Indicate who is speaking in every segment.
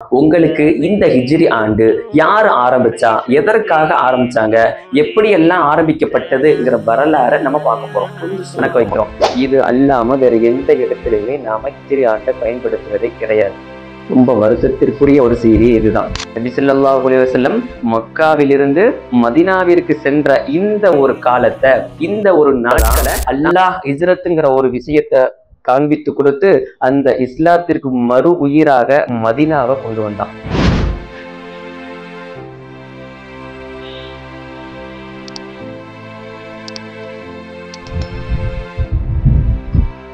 Speaker 1: உங்களுக்கு இந்த ஹிஜ்ரி ஆண்டு யார் ஆரம்பிச்சா, எதற்காக ஆரம்பிச்சாங்க, எப்படி எல்லாம் ஆரம்பிக்கப்பட்டதுங்கிற வரலாறை நம்ம பார்க்க போறோம், கணக்கு வைக்கிறோம். இது அல்லாம வேற எந்த இடத்துலையுமே நாம ஹிஜ்ரி ஆண்டை பயன்படுத்துவதே கிடையாது. ரொம்ப வருஷத்திற்குரிய ஒரு செய்தி இதுதான். நபி ஸல்லல்லாஹு அலைஹி வஸல்லம் மக்காவிலிருந்து மதீனாவிற்கு சென்ற இந்த ஒரு காலத்தை, இந்த ஒரு நாட்களை அல்லாஹ் ஹிஜ்ரத்துங்கிற ஒரு விஷயத்தை காண்பித்து கொடுத்து அந்த இஸ்லாத்திற்கு மறு உயிராக மதீனாவை கொண்டு வந்தான்.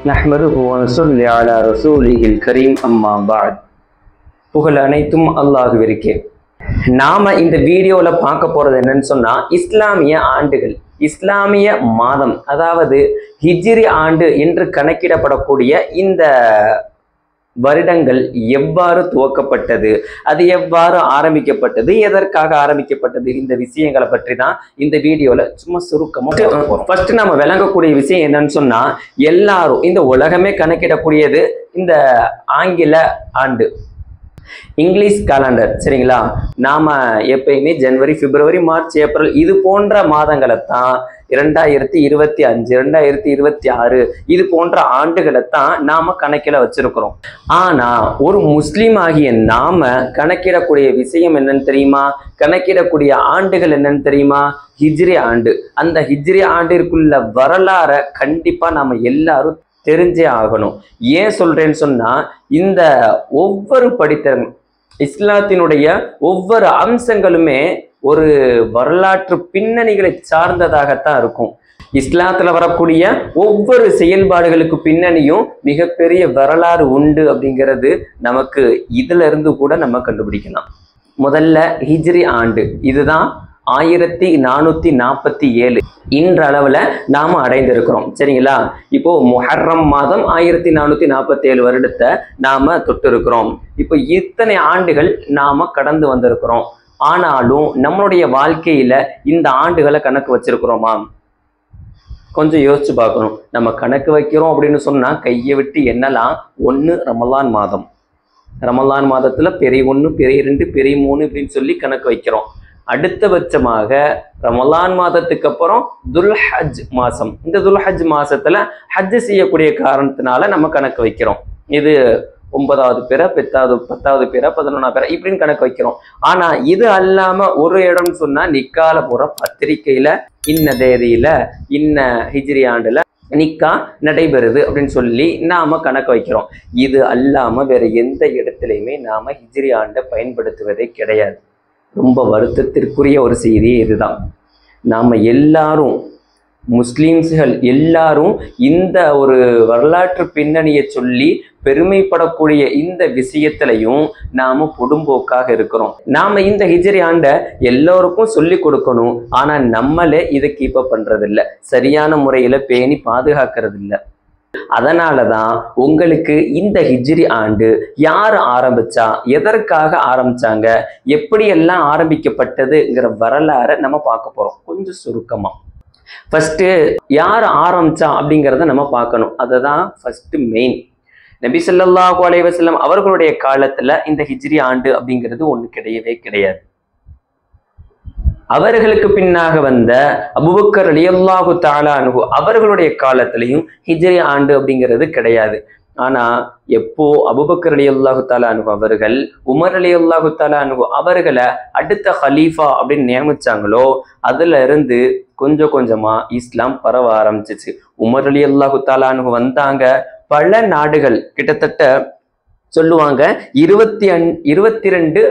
Speaker 1: நஹ்மதுஹு வ நுஸல்லி அலா ரசூலிஹில் கரீம், அம்மா பஅத். புகழ் அனைத்தும் அல்லாஹ்விற்கே. நாம இந்த வீடியோல பார்க்க போறது என்னன்னு சொன்னா, இஸ்லாமிய ஆண்டுகள், இஸ்லாமிய மாதம், அதாவது ஹிஜ்ரி ஆண்டு என்று கணக்கிடப்படக்கூடிய இந்த வருடங்கள் எவ்வாறு துவக்கப்பட்டது, அது எவ்வாறு ஆரம்பிக்கப்பட்டது, எதற்காக ஆரம்பிக்கப்பட்டது, இந்த விஷயங்களை பற்றி தான் இந்த வீடியோல சும்மா சுருக்கமா. ஃபர்ஸ்ட் நம்ம விளங்கக்கூடிய விஷயம் என்னன்னு சொன்னா, எல்லாரும் இந்த உலகமே கணக்கிடக்கூடியது இந்த ஆங்கில ஆண்டு, இங்கிலீஷ் காலண்டர், சரிங்களா? நாம எப்பயுமே ஜனவரி, பிப்ரவரி, மார்ச், ஏப்ரல் இது போன்ற மாதங்களை தான் 2025, 2026 இது போன்ற ஆண்டுகளை தான் நாம கணக்கில வச்சிருக்கிறோம். ஆனா ஒரு முஸ்லீம் ஆகிய நாம கணக்கிடக்கூடிய விஷயம் என்னன்னு தெரியுமா? கணக்கிடக்கூடிய ஆண்டுகள் என்னன்னு தெரியுமா? ஹிஜ்ரி ஆண்டு. அந்த ஹிஜ்ரி ஆண்டிற்குள்ள வரலாறை கண்டிப்பா நாம எல்லாரும் தெரிஞ்சே ஆகணும். ஏன் சொல்றேன்னு சொன்னா, இந்த ஒவ்வொரு படித்தரும் இஸ்லாத்தினுடைய ஒவ்வொரு அம்சங்களுமே ஒரு வரலாற்று பின்னணிகளை சார்ந்ததாகத்தான் இருக்கும். இஸ்லாத்துல வரக்கூடிய ஒவ்வொரு செயல்பாடுகளுக்கு பின்னணியும் மிகப்பெரிய வரலாறு உண்டு அப்படிங்கிறது நமக்கு இதுல இருந்து கூட நம்ம கண்டுபிடிக்கலாம். முதல்ல ஹிஜ்ரி ஆண்டு, இதுதான் 1447 இன்றளவுல நாம அடைந்திருக்கிறோம், சரிங்களா? இப்போ முஹர்ரம் மாதம் 1447 வருடத்தை நாம தொட்டு இருக்கிறோம். இப்போ இத்தனை ஆண்டுகள் நாம கடந்து வந்திருக்கிறோம். ஆனாலும் நம்மளுடைய வாழ்க்கையில இந்த ஆண்டுகளை கணக்கு வச்சிருக்கிறோமா? கொஞ்சம் யோசிச்சு பார்க்கணும். நம்ம கணக்கு வைக்கிறோம் அப்படின்னு சொன்னா கையை விட்டு எண்ணலாம். ஒன்று ரமலான் மாதம், ரமலான் மாதத்துல பெரிய 1, பெரிய 2, பெரிய 3 இப்படின்னு சொல்லி கணக்கு வைக்கிறோம். அடுத்தபட்சமாக ரமலான் மாதத்துக்கு அப்புறம் துல்ஹஜ் மாசம், இந்த துல்ஹஜ் மாசத்துல ஹஜ் செய்யக்கூடிய காரணத்தினால நம்ம கணக்கு வைக்கிறோம். இது 9வது பிற, 10வது பிற, 11வது பிற இப்படின்னு கணக்கு வைக்கிறோம். ஆனா இது அல்லாம ஒரு இடம் சொன்னா, நிக்கால போற பத்திரிகையில இன்ன தேதியில இன்ன ஹிஜ்ரி ஆண்டுல நிக்கா நடைபெறுது அப்படின்னு சொல்லி நாம கணக்கு வைக்கிறோம். இது அல்லாம வேற எந்த இடத்துலையுமே நாம ஹிஜ்ரி ஆண்டை பயன்படுத்துவதே கிடையாது. ரொம்ப வருத்தத்திற்குரிய ஒரு செய்தி இதுதான். நாம எல்லாரும் முஸ்லிம்ஸ்கள் எல்லாரும் இந்த ஒரு வரலாற்று பின்னணியை சொல்லி பெருமைப்படக்கூடிய இந்த விஷயத்திலையும் நாம பொடும்போக்காக இருக்கிறோம். நாம இந்த ஹிஜ்ரி ஆண்டை எல்லோருக்கும் சொல்லி கொடுக்கணும். ஆனா நம்மளே இதை கீப் அப் பண்றது இல்லை, சரியான முறையில பேணி பாதுகாக்கிறது இல்லை. அதனாலதான் உங்களுக்கு இந்த ஹிஜ்ரி ஆண்டு யார் ஆரம்பிச்சா, எதற்காக ஆரம்பிச்சாங்க, எப்படி எல்லாம் ஆரம்பிக்கப்பட்டதுங்கிற வரலாறை நம்ம பார்க்க போறோம் கொஞ்சம் சுருக்கமா. ஃபர்ஸ்ட் யார் ஆரம்பிச்சா அப்படிங்கிறத நம்ம பார்க்கணும். அதுதான் ஃபர்ஸ்ட் மெயின். நபி ஸல்லல்லாஹு அலைஹி வஸல்லம் அவர்களுடைய காலத்துல இந்த ஹிஜ்ரி ஆண்டு அப்படிங்கிறது ஒண்ணு கிடையவே கிடையாது. அவர்களுக்கு பின்னாக வந்த அபூபக்கர் ரலியல்லாஹு தஆலா அன்ஹு அவர்களுடைய காலத்திலையும் ஹிஜ்ரி ஆண்டு அப்படிங்கிறது கிடையாது. ஆனா எப்போ அபூபக்கர் ரலியல்லாஹு தஆலா அன்ஹு அவர்கள் உமர் ரலியல்லாஹு தஆலா அன்ஹு அவர்களை அடுத்த ஹலீஃபா அப்படின்னு நியமிச்சாங்களோ, அதுல இருந்து கொஞ்சம் கொஞ்சமா இஸ்லாம் பரவ ஆரம்பிச்சிச்சு. உமர் ரலியல்லாஹு தஆலா அன்ஹு வந்தாங்க. பல நாடுகள், கிட்டத்தட்ட சொல்லுவாங்க 22.5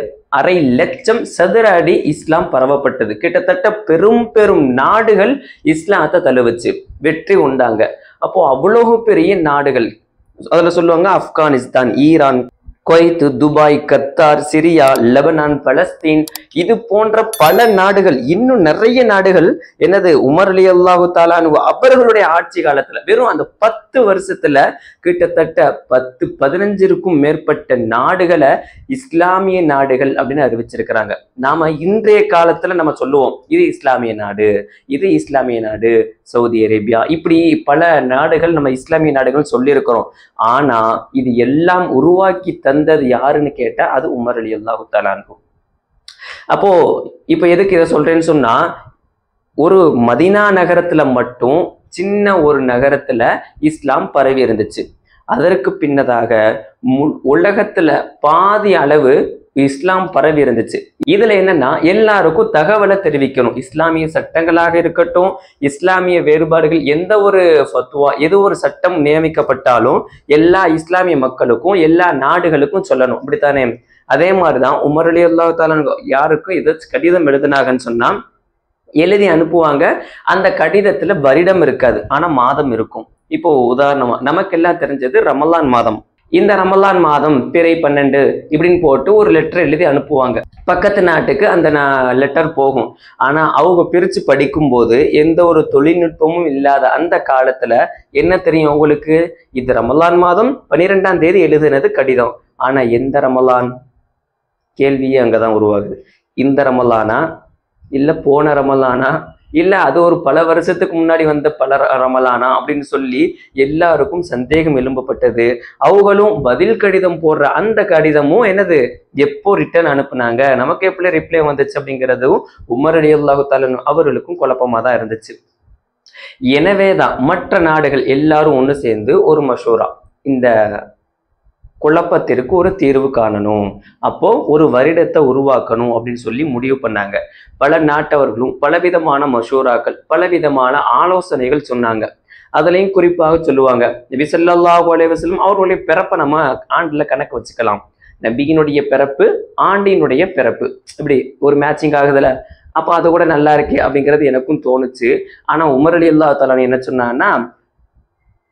Speaker 1: லட்சம் சதுர அடி இஸ்லாம் பரவப்பட்டது. கிட்டத்தட்ட பெரும் பெரும் நாடுகள் இஸ்லாத்தை தழுவுச்சு, வெற்றி உண்டாங்க. அப்போ அவ்வளவு பெரிய நாடுகள், அதுல சொல்லுவாங்க Afghanistan, Iran, Kuwait, Dubai, Qatar, Syria, Lebanon, Palestine இது போன்ற பல நாடுகள், இன்னும் நிறைய நாடுகள் என்னது உமர் ரலியல்லாஹு தஆலா அன்ஹு அவர்களுடைய ஆட்சி காலத்துல வெறும் அந்த 10 வருஷத்துல கிட்டத்தட்ட 10-15க்கும் மேற்பட்ட நாடுகளை இஸ்லாமிய நாடுகள் அப்படின்னு அறிவிச்சிருக்கிறாங்க. நாம இன்றைய காலத்துல நம்ம சொல்லுவோம் இது இஸ்லாமிய நாடு, இது இஸ்லாமிய நாடு, சவுதி அரேபியா, இப்படி பல நாடுகள் நம்ம இஸ்லாமிய நாடுகள் சொல்லியிருக்கிறோம். ஆனா இது எல்லாம் உருவாக்கி தந்தது யாருன்னு கேட்டா அது உமர் ரலியல்லாஹு தஆலா அன்ஹு. அப்போ இப்ப எதுக்கு இதை சொல்றேன்னு சொன்னா, ஒரு மதீனா நகரத்துல மட்டும் சின்ன ஒரு நகரத்துல இஸ்லாம் பரவி இருந்துச்சு. அதற்கு பின்னதாக உலகத்துல பாதி அளவு இஸ்லாம் பரவி இருந்துச்சு. இதுல என்னன்னா எல்லாருக்கும் தகவலை தெரிவிக்கணும். இஸ்லாமிய சட்டங்களாக இருக்கட்டும், இஸ்லாமிய வேறுபாடுகள், எந்த ஒரு ஃபத்வா, எது ஒரு சட்டம் நியமிக்கப்பட்டாலும் எல்லா இஸ்லாமிய மக்களுக்கும் எல்லா நாடுகளுக்கும் சொல்லணும். அப்படித்தானே? அதே மாதிரிதான் உமர் ரலியல்லாஹு தஆலா யாருக்கும் ஏதாச்சும் கடிதம் எழுதினாங்கன்னு சொன்னா எழுதி அனுப்புவாங்க. அந்த கடிதத்துல வருடம் இருக்காது, ஆனா மாதம் இருக்கும். இப்போ உதாரணமா நமக்கெல்லாம் தெரிஞ்சது ரமலான் மாதம். இந்த ரமலான் மாதம் பிறை 12 இப்படின்னு போட்டு ஒரு லெட்டர் எழுதி அனுப்புவாங்க. பக்கத்து நாட்டுக்கு அந்த லெட்டர் போகும். ஆனா அவங்க பிரிச்சு படிக்கும் போது எந்த ஒரு தொழில்நுட்பமும் இல்லாத அந்த காலத்துல என்ன தெரியும் அவங்களுக்கு? இது ரமலான் மாதம் 12ஆம் தேதி எழுதுனது கடிதம். ஆனா எந்த ரமலான்? கேள்வியே அங்கதான் உருவாகுது. இந்த ரமலானா, இல்ல போன ரமலானா, இல்ல அது ஒரு பல வருஷத்துக்கு முன்னாடி வந்த பல ரமலானா அப்படின்னு சொல்லி எல்லாருக்கும் சந்தேகம் எழும்பப்பட்டது. அவங்களும் பதில் கடிதம் போடுற அந்த கடிதமும் என்னது, எப்போ ரிட்டர்ன் அனுப்புனாங்க, நமக்கு எப்படி ரிப்ளை வந்துச்சு அப்படிங்கிறதும் உமர் ரலியல்லாஹு தஆலா அவர்களுக்கும் குழப்பமா தான் இருந்துச்சு. எனவேதான் மற்ற நாடுகள் எல்லாரும் ஒண்ணு சேர்ந்து ஒரு மஷூரா, இந்த குழப்பத்திற்கு ஒரு தீர்வு காணணும், அப்போ ஒரு வருடத்தை உருவாக்கணும் அப்படின்னு சொல்லி முடிவு பண்ணாங்க. பல நாட்டவர்களும் பலவிதமான மஷூராக்கள், பலவிதமான ஆலோசனைகள் சொன்னாங்க. அதுலயும் குறிப்பாக சொல்லுவாங்க, நபி ஸல்லல்லாஹு அலைஹி வஸல்லம் அவர்களுடைய பிறப்பை நம்ம ஆண்டுல கணக்கு வச்சுக்கலாம். நபியினுடைய பிறப்பு, ஆண்டினுடைய பிறப்பு, இப்படி ஒரு மேட்சிங் ஆகுதுல, அப்போ அது கூட நல்லா இருக்கு அப்படிங்கிறது எனக்கும் தோணுச்சு. ஆனா உமர் ரலியல்லாஹு தஆலா என்ன சொன்னான்னா,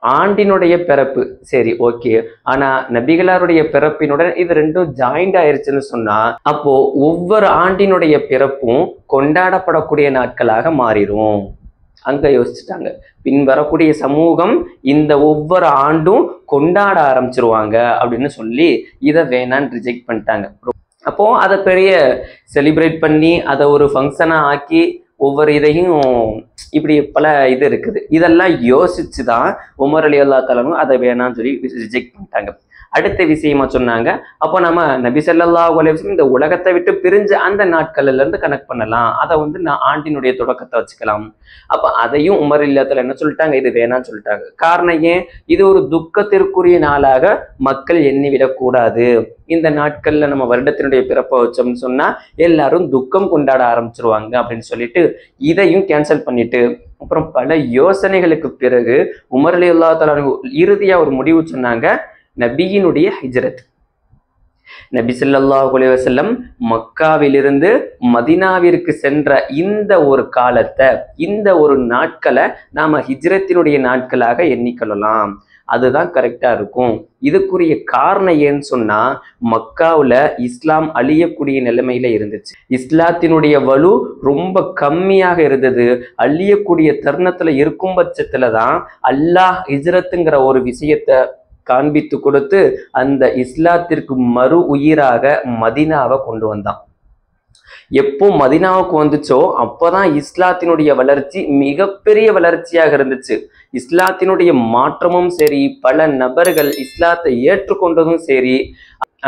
Speaker 1: ஆண்டினுடைய பிறப்பு சரி ஓகே, ஆனா நபிகளாருடைய பிறப்பினுடன் இது ரெண்டும் ஜாயிண்ட் ஆயிருச்சுன்னு சொன்னா அப்போ ஒவ்வொரு ஆண்டினுடைய பிறப்பும் கொண்டாடப்படக்கூடிய நாட்களாக மாறிடும். அங்க யோசிச்சுட்டாங்க. பின் வரக்கூடிய சமூகம் இந்த ஒவ்வொரு ஆண்டும் கொண்டாட ஆரம்பிச்சிருவாங்க அப்படின்னு சொல்லி இதை வேணான்னு ரிஜெக்ட் பண்ணிட்டாங்க. அப்போ அதை பெரிய செலிப்ரேட் பண்ணி அதை ஒரு ஃபங்க்ஷனா ஆக்கி ஒவ்வொரு இதையும் இப்படி பல இது இருக்குது. இதெல்லாம் யோசிச்சுதான் உமர் ரலியல்லாஹு தஆலா அதை வேணாம்னு சொல்லி ரிஜெக்ட் பண்ணிட்டாங்க. அடுத்த விஷயமா சொன்னாங்க, அப்போ நம்ம நபி ஸல்லல்லாஹு அலைஹி வஸல்லம் இந்த உலகத்தை விட்டு பிரிஞ்ச அந்த நாட்கள்ல இருந்து கனெக்ட் பண்ணலாம், அதை நான் ஆண்டினுடைய தொடக்கத்தை வச்சுக்கலாம். அப்ப அதையும் உமர் ரலியல்லாஹு தஆலா என்ன சொல்லிட்டாங்க, இது வேணாம்னு சொல்லிட்டாங்க. காரணம் ஏன்? இது ஒரு துக்கத்திற்குரிய நாளாக மக்கள் எண்ணிவிடக்கூடாது. இந்த நாட்கள்ல நம்ம வருடத்தினுடைய பிறப்பை வச்சோம்னு சொன்னா எல்லாரும் துக்கம் கொண்டாட ஆரம்பிச்சிருவாங்க அப்படின்னு சொல்லிட்டு இதையும் கேன்சல் பண்ணிட்டு, அப்புறம் பல யோசனைகளுக்கு பிறகு உமர் ரலியல்லாஹு தஆலா இறுதியா ஒரு முடிவு சொன்னாங்க, நபியினுடைய ஹிஜ்ரத். நபி ஸல்லல்லாஹு அலைஹி வஸல்லம் மக்காவிலிருந்து மதீனாவிற்கு சென்ற இந்த ஒரு காலத்தை, இந்த ஒரு நாட்களை நாம ஹிஜ்ரத்தினுடைய நாட்களாக எண்ணிக்கொள்ளலாம். அதுதான் கரெக்டா இருக்கும். இதுக்குரிய காரணம் ஏன்னு சொன்னா, மக்காவுல இஸ்லாம் அழியக்கூடிய நிலைமையில இருந்துச்சு. இஸ்லாத்தினுடைய வலு ரொம்ப கம்மியாக இருந்தது. அழியக்கூடிய தருணத்துல இருக்கும் பட்சத்துலதான் அல்லாஹ் ஹிஜ்ரத்துங்கிற ஒரு விஷயத்தை காண்பித்து கொடுத்து அந்த இஸ்லாத்திற்கு மறு உயிராக மதீனாவை கொண்டு வந்தான். எப்போ மதீனாவுக்கு வந்துச்சோ அப்போதான் இஸ்லாத்தினுடைய வளர்ச்சி மிகப்பெரிய வளர்ச்சியாக இருந்துச்சு. இஸ்லாத்தினுடைய மாற்றமும் சரி, பல நபர்கள் இஸ்லாத்தை ஏற்றுக்கொண்டதும் சரி,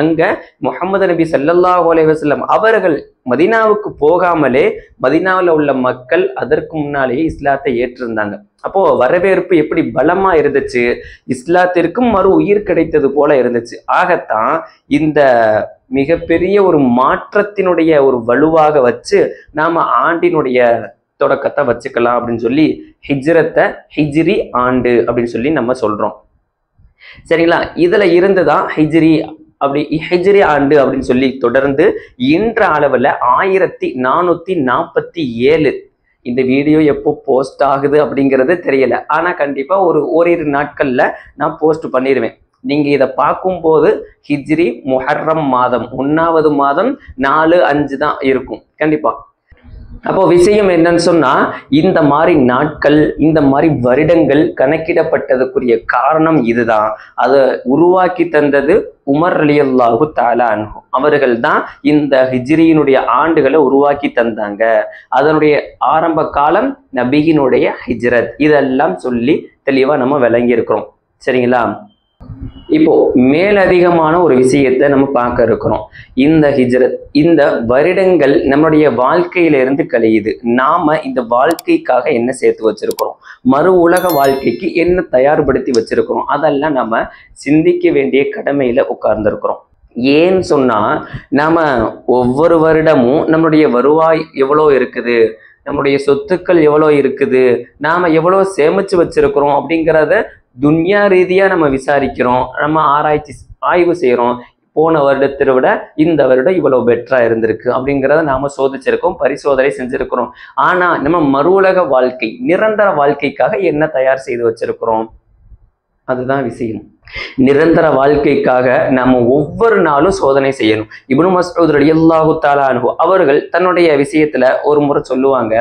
Speaker 1: அங்க முஹம்மது நபி ஸல்லல்லாஹு அலைஹி வஸல்லம் அவர்கள் மதீனாவுக்கு போகாமலே மதீனாவில் உள்ள மக்கள் அதற்கு முன்னாலேயே இஸ்லாத்தை ஏற்றிருந்தாங்க. அப்போ வரவேற்பு எப்படி பலமா இருந்துச்சு, இஸ்லாத்திற்கும் மறு உயிர் கிடைத்தது போல இருந்துச்சு. ஆகத்தான் இந்த மிகப்பெரிய ஒரு மாற்றத்தினுடைய ஒரு வலுவாக வச்சு நாம ஆண்டினுடைய தொடக்கத்தை வச்சுக்கலாம் அப்படின்னு சொல்லி ஹிஜ்ரத்தை ஹிஜ்ரி ஆண்டு அப்படின்னு சொல்லி நம்ம சொல்றோம். சரிங்களா? இதுல இருந்துதான் ஹிஜ்ரி ஆண்டு அப்படின்னு சொல்லி தொடர்ந்து இன்ற அளவுல 1447 இந்த வீடியோ எப்போ போஸ்ட் ஆகுது அப்படிங்கிறது தெரியல. ஆனா கண்டிப்பா ஓரிரு நாட்கள்ல நான் போஸ்ட் பண்ணிடுவேன். நீங்க இதை பார்க்கும்போது ஹிஜ்ரி முஹர்ரம் மாதம் 1வது மாதம் 4-5 தான் இருக்கும் கண்டிப்பா. அப்போ விஷயம் என்னன்னு சொன்னா, இந்த மாதிரி நாட்கள், இந்த மாதிரி வருடங்கள் கணக்கிடப்பட்டதுக்குரிய காரணம் இதுதான். அதை உருவாக்கி தந்தது உமர் ரலியல்லாஹு தஆலா அன்ஹு அவர்கள் தான். இந்த ஹிஜ்ரியினுடைய ஆண்டுகளை உருவாக்கி தந்தாங்க. அதனுடைய ஆரம்ப காலம் நபியினுடைய ஹிஜ்ரத். இதெல்லாம் சொல்லி தெளிவா நம்ம விளங்கி இருக்கிறோம். சரிங்களா? இப்போ மேலதிகமான ஒரு விஷயத்தை நம்ம பார்க்க இருக்கிறோம். இந்த ஹிஜ்ரத், இந்த வருடங்கள் நம்மளுடைய வாழ்க்கையில இருந்து கழியுது. நாம இந்த வாழ்க்கைக்காக என்ன சேர்த்து வச்சிருக்கிறோம், மறு உலக வாழ்க்கைக்கு என்ன தயார்படுத்தி வச்சிருக்கிறோம், அதெல்லாம் நம்ம சிந்திக்க வேண்டிய கடமையில உட்கார்ந்துருக்கிறோம். ஏன்னு சொன்னா நாம ஒவ்வொரு வருடமும் நம்மளுடைய வருவாய் எவ்வளோ இருக்குது, நம்முடைய சொத்துக்கள் எவ்வளோ இருக்குது, நாம எவ்வளோ சேமிச்சு வச்சிருக்கிறோம் அப்படிங்கிறத துன்யா ரீதியா நம்ம விசாரிக்கிறோம், நம்ம ஆய்வு செய்யறோம். போன வருடத்தை விட இந்த வருடம் இவ்வளவு பெட்டரா இருந்திருக்கு அப்படிங்கிறத நாம சோதிச்சிருக்கோம், பரிசோதனை செஞ்சிருக்கிறோம். ஆனா நம்ம மறு உலக வாழ்க்கை, நிரந்தர வாழ்க்கைக்காக என்ன தயார் செய்து வச்சிருக்கிறோம், அதுதான் விஷயம். நிரந்தர வாழ்க்கைக்காக நாம ஒவ்வொரு நாளும் சோதனை செய்யணும். இப்னு மஸ்ஊத் ரலியல்லாஹு தஆலா அன்ஹு அவர்கள் தன்னுடைய விஷயத்துல ஒரு முறை சொல்லுவாங்க,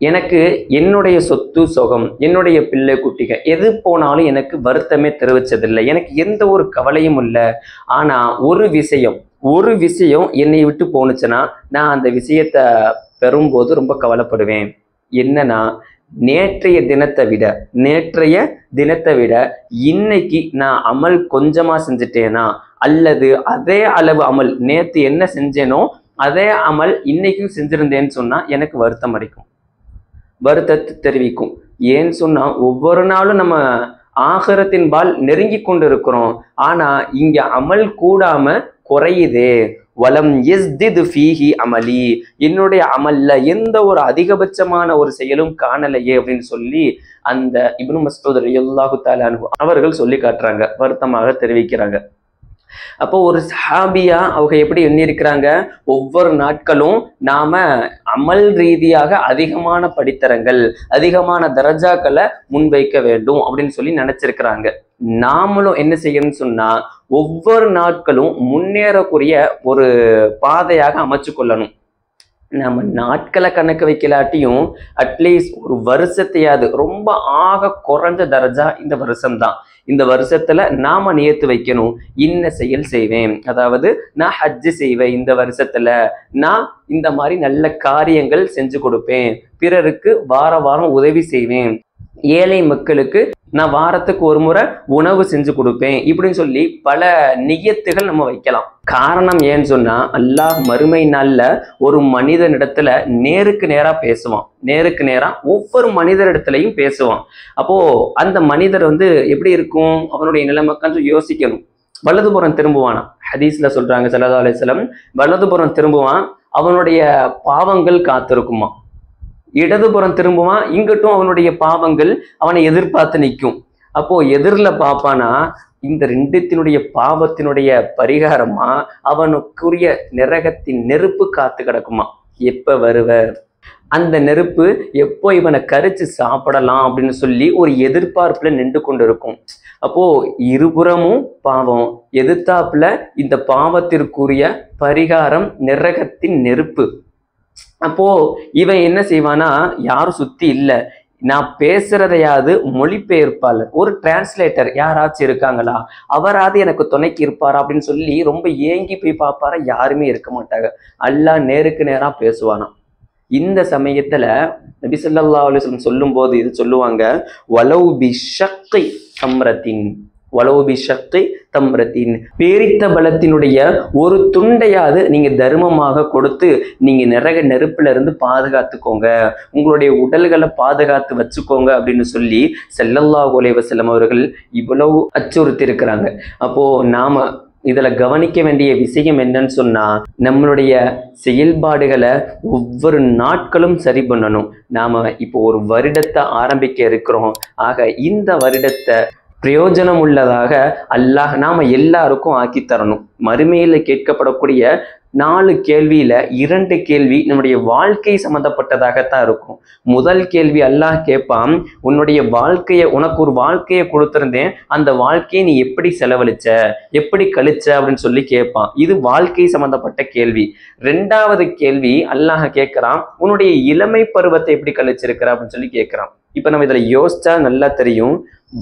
Speaker 1: எனக்கு என்னுடைய சொத்து சுகம், என்னுடைய பிள்ளை குட்டிகள் எது போனாலும் எனக்கு வருத்தமே தெரிவிச்சதில்லை, எனக்கு எந்த ஒரு கவலையும் இல்லை. ஆனா ஒரு விஷயம் என்னை விட்டு போனுச்சுன்னா நான் அந்த விஷயத்தை பெறும்போது ரொம்ப கவலைப்படுவேன். என்னன்னா, நேற்றைய தினத்தை விட இன்னைக்கு நான் அமல் கொஞ்சமா செஞ்சுட்டேனா, அல்லது அதே அளவு அமல் நேற்று என்ன செஞ்சேனோ அதே அமல் இன்னைக்கும் செஞ்சிருந்தேன்னு சொன்னா எனக்கு வருத்தத்தை தெரிவிக்கும். ஏன்னு சொன்னா ஒவ்வொரு நாளும் நம்ம ஆகிரத்தின் பால் நெருங்கி கொண்டு இருக்கிறோம். ஆனா இங்க அமல் கூடாம குறையுதே. வலம் யஸ்திது ஃபீஹி அமலி, என்னுடைய அமல்ல எந்த ஒரு அதிகபட்சமான ஒரு செயலும் காணலையே அப்படின்னு சொல்லி அந்த இப்னு மஸ்ஊத் ரலியல்லாஹு தஆலா அன்ஹு அவர்கள் சொல்லி காட்டுறாங்க, வருத்தமாக தெரிவிக்கிறாங்க. அப்போ ஒரு சஹாபியா அவங்க எப்படி எண்ணிருக்கிறாங்க, ஒவ்வொரு நாட்களும் நாம அமல் ரீதியாக அதிகமான படித்தரங்கள், அதிகமான தரஜாக்களை முன்வைக்க வேண்டும் அப்படின்னு சொல்லி நினைச்சிருக்கிறாங்க. நாமளும் என்ன செய்யணும்னு சொன்னா ஒவ்வொரு நாட்களும் முன்னேறக்கூடிய ஒரு பாதையாக அமைச்சு கொள்ளணும். நம்ம நாட்களை கணக்கு வைக்கலாட்டியும் அட்லீஸ்ட் ஒரு வருஷத்தையாவது, ரொம்ப ஆக குறைஞ்ச தரஜா இந்த வருஷம்தான், இந்த வருஷத்துல நாம நியத்து வைக்கணும், இன்ன செயல் செய்வேன், அதாவது நான் ஹஜ்ஜு செய்வேன், இந்த வருஷத்துல நான் இந்த மாதிரி நல்ல காரியங்கள் செஞ்சு கொடுப்பேன், பிறருக்கு வாரம் உதவி செய்வேன், ஏழை மக்களுக்கு நான் வாரத்துக்கு ஒரு முறை உணவு செஞ்சு கொடுப்பேன், இப்படின்னு சொல்லி பல நியத்துகள் நம்ம வைக்கலாம். காரணம் ஏன்னு சொன்னா அல்லாஹ் மறுமை நாள்ல ஒரு மனிதனிடத்துல நேருக்கு நேரா பேசுவான், நேருக்கு நேரா ஒவ்வொரு மனிதரிடத்துலையும் பேசுவான். அப்போ அந்த மனிதர் எப்படி இருக்கும், அவனுடைய நிலைமை கொஞ்சம் யோசிக்கணும். வலதுபுறம் திரும்புவானா, ஹதீஸ்ல சொல்றாங்க ஸல்லல்லாஹு அலைஹி வஸல்லம், வலதுபுறம் திரும்புவான், அவனுடைய பாவங்கள் காத்திருக்குமா. இடதுபுறம் திரும்புவான், இங்கட்டும் அவனுடைய பாவங்கள் அவனை எதிர்பார்த்து நிற்கும். அப்போ எதிரில் பார்ப்பானா இந்த ரெண்டுத்தினுடைய பாவத்தினுடைய பரிகாரமா அவனுக்குரிய நரகத்தின் நெருப்பு காத்து கிடக்குமா. எப்ப வருவ, அந்த நெருப்பு எப்போ இவனை கரிச்சு சாப்பிடலாம் அப்படின்னு சொல்லி ஒரு எதிர்பார்ப்புல நின்று கொண்டு இருக்கும். அப்போ இருபுறமும் பாவம், எதிர்த்தாப்புல இந்த பாவத்திற்குரிய பரிகாரம் நரகத்தின் நெருப்பு. அப்போ இவன் என்ன செய்வானா, யாரும் சுத்தி இல்லை, நான் பேசுறதையாவது மொழிபெயர்ப்பாளர், ஒரு டிரான்ஸ்லேட்டர் யாராச்சும் இருக்காங்களா, அவராது எனக்கு துணைக்கு இருப்பாரா அப்படின்னு சொல்லி ரொம்ப ஏங்கி போய் பார்ப்பாரா, யாருமே இருக்க மாட்டாங்க. அல்லாஹ் நேருக்கு நேரா பேசுவானா. இந்த சமயத்துல நபி ஸல்லல்லாஹு அலைஹி வஸல்லம் சொல்லும் போது இது சொல்லுவாங்க, வலவு பி ஷக்கி தம்ரத்தின், வலவு பி ஷக்கி தம்ரத்தின், பேரித்த பலத்தினுடைய ஒரு துண்டையாவது நீங்க தர்மமாக கொடுத்து நீங்க நெருப்புல இருந்து பாதுகாத்துக்கோங்க, உங்களுடைய உடல்களை பாதுகாத்து வச்சுக்கோங்க அப்படின்னு சொல்லி ஸல்லல்லாஹு அலைஹி வஸல்லம் அவர்கள் இவ்வளவு அச்சுறுத்தி இருக்கிறாங்க. அப்போ நாம இதுல கவனிக்க வேண்டிய விஷயம் என்னன்னு சொன்னா, நம்மளுடைய செயல்பாடுகளை ஒவ்வொரு நாட்களும் சரி பண்ணணும். நாம இப்போ ஒரு வருடத்தை ஆரம்பிக்க இருக்கிறோம். ஆக இந்த வருடத்தை பிரயோஜனம் உள்ளதாக அல்லாஹ் நாம எல்லாருக்கும் ஆக்கி தரணும். மறுமையில கேட்கப்படக்கூடிய 4 கேள்வியில 2 கேள்வி நம்முடைய வாழ்க்கை சம்பந்தப்பட்டதாகத்தான் இருக்கும். முதல் கேள்வி அல்லாஹ் கேட்பான், உன்னுடைய வாழ்க்கையை, உனக்கு ஒரு வாழ்க்கையை கொடுத்திருந்தேன், அந்த வாழ்க்கையை நீ எப்படி செலவழிச்ச, எப்படி கழிச்ச அப்படின்னு சொல்லி கேட்பான். இது வாழ்க்கை சம்பந்தப்பட்ட கேள்வி. 2வது கேள்வி அல்லாஹ் கேட்கிறான், உன்னுடைய இளமை பருவத்தை எப்படி கழிச்சிருக்கிற அப்படின்னு சொல்லி கேட்கிறான். இப்ப நம்ம இதுல யோசிச்சா நல்லா தெரியும்,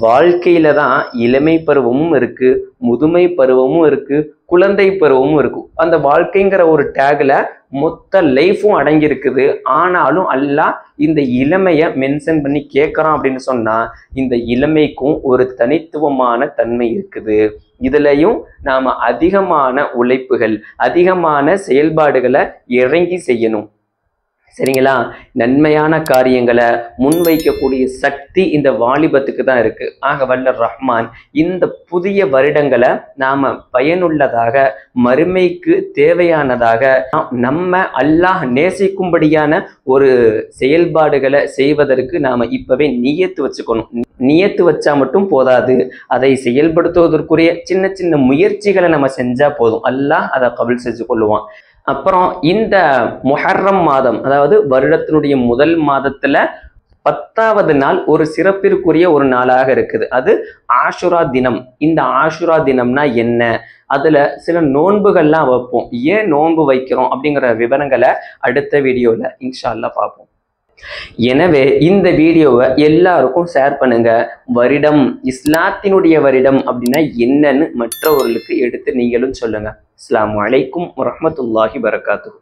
Speaker 1: வாழ்க்கையில தான் இளமை பருவமும் இருக்கு, முதுமை பருவமும் இருக்கு, குழந்தை பருவமும் இருக்கும். அந்த வாழ்க்கைங்கிற ஒரு டேக்ல மொத்த லைஃபும் அடங்கி இருக்குது. ஆனாலும் அல்லாஹ் இந்த இளமைய மென்ஷன் பண்ணி கேட்கறான் அப்படின்னு சொன்னா, இந்த இளமைக்கும் ஒரு தனித்துவமான தன்மை இருக்குது. இதுலயும் நாம அதிகமான உழைப்புகள், அதிகமான செயல்பாடுகளை இறங்கி செய்யணும். சரிங்களா? நன்மையான காரியங்களை முன்வைக்கக்கூடிய சக்தி இந்த வாலிபத்துக்கு தான் இருக்கு. ஆக வல்ல ரஹ்மான் இந்த புதிய வருடங்களை நாம பயனுள்ளதாக, மறுமைக்கு தேவையானதாக, நம்ம அல்லாஹ் நேசிக்கும்படியான ஒரு செயல்பாடுகளை செய்வதற்கு நாம இப்பவே நியத்து வச்சுக்கணும். நியத்து வச்சா மட்டும் போதாது, அதை செயல்படுத்துவதற்குரிய சின்ன சின்ன முயற்சிகளை நம்ம செஞ்சா போதும், அல்லாஹ் அதை கபூல் செஞ்சு கொள்ளுவான். அப்புறம் இந்த முஹர்ரம் மாதம், அதாவது வருடத்தினுடைய முதல் மாதத்துல 10வது நாள் ஒரு சிறப்பிற்குரிய ஒரு நாளாக இருக்குது. அது ஆஷுரா தினம். இந்த ஆஷுரா தினம்னா என்ன, அதுல சில நோன்புகள்லாம் வைப்போம். ஏன் நோன்பு வைக்கிறோம் அப்படிங்கிற விவரங்களை அடுத்த வீடியோல இன்ஷா அல்லாஹ் பார்ப்போம். எனவே இந்த வீடியோவை எல்லாருக்கும் ஷேர் பண்ணுங்க. வருடம், இஸ்லாத்தினுடைய வருடம் அப்படின்னா என்னன்னு மற்றவர்களுக்கு எடுத்து நீங்களும் சொல்லுங்க. அஸ்ஸலாமு அலைக்கும் வரஹ்மத்துல்லாஹி வபரகாத்துஹு.